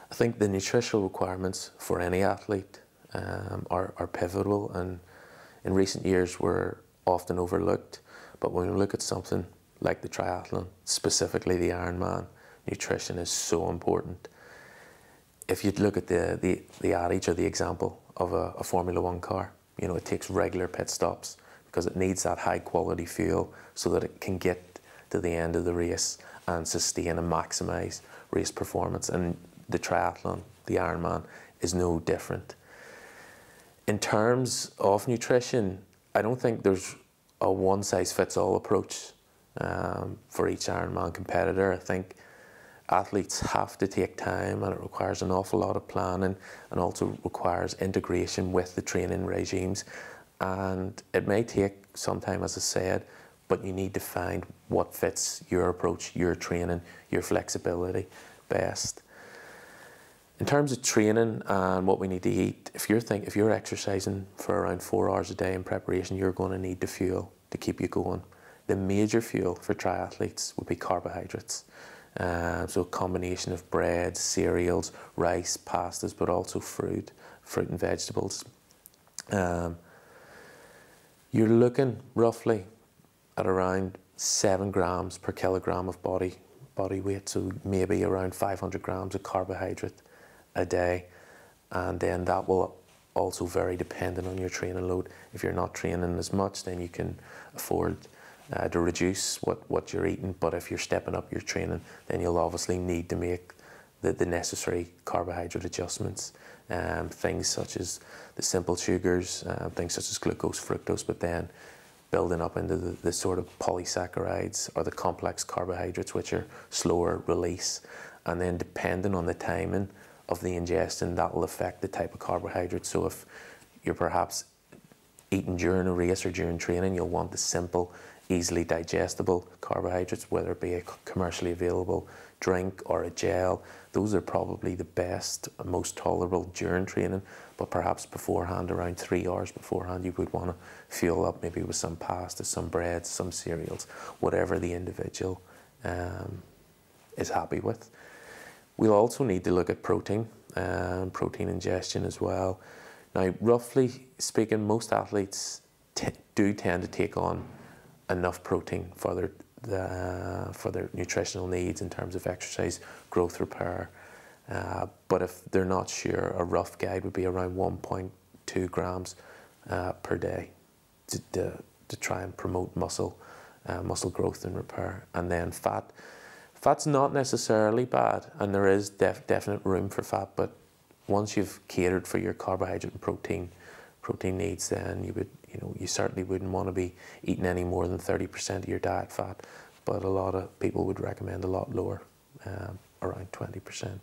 I think the nutritional requirements for any athlete are pivotal, and in recent years were often overlooked. But when we look at something like the triathlon, specifically the Ironman, nutrition is so important. If you look at the adage or the example of a Formula One car, you know, it takes regular pit stops because it needs that high quality fuel so that it can get to the end of the race and sustain and maximise race performance. And the triathlon, the Ironman, is no different. In terms of nutrition, I don't think there's a one-size-fits-all approach for each Ironman competitor. I think athletes have to take time, and it requires an awful lot of planning, and also requires integration with the training regimes. And it may take some time, as I said, but you need to find what fits your approach, your training, your flexibility best. In terms of training and what we need to eat, if you're exercising for around 4 hours a day in preparation, you're going to need the fuel to keep you going. The major fuel for triathletes would be carbohydrates. So a combination of breads, cereals, rice, pastas, but also fruit and vegetables. You're looking roughly at around 7 grams per kilogram of body weight, so maybe around 500 grams of carbohydrate a day, and then that will also vary depending on your training load. If you're not training as much, then you can afford to reduce what you're eating, but if you're stepping up your training, then you'll obviously need to make the necessary carbohydrate adjustments. Things such as the simple sugars, things such as glucose, fructose, but then building up into the sort of polysaccharides or the complex carbohydrates, which are slower release. And then depending on the timing of the ingestion, that will affect the type of carbohydrate. So if you're perhaps eating during a race or during training, you'll want the simple, easily digestible carbohydrates, whether it be a commercially available drink or a gel. Those are probably the best and most tolerable during training, but perhaps beforehand, around 3 hours beforehand, you would want to fuel up maybe with some pasta, some bread, some cereals, whatever the individual is happy with. We'll also need to look at protein ingestion as well. Now, roughly speaking, most athletes do tend to take on enough protein for their nutritional needs in terms of exercise, growth, repair. But if they're not sure, a rough guide would be around 1.2 grams per day to try and promote muscle growth and repair. And then fat's not necessarily bad, and there is definite room for fat, but once you've catered for your carbohydrate and protein needs, then you certainly wouldn't want to be eating any more than 30% of your diet fat, but a lot of people would recommend a lot lower, around 20%.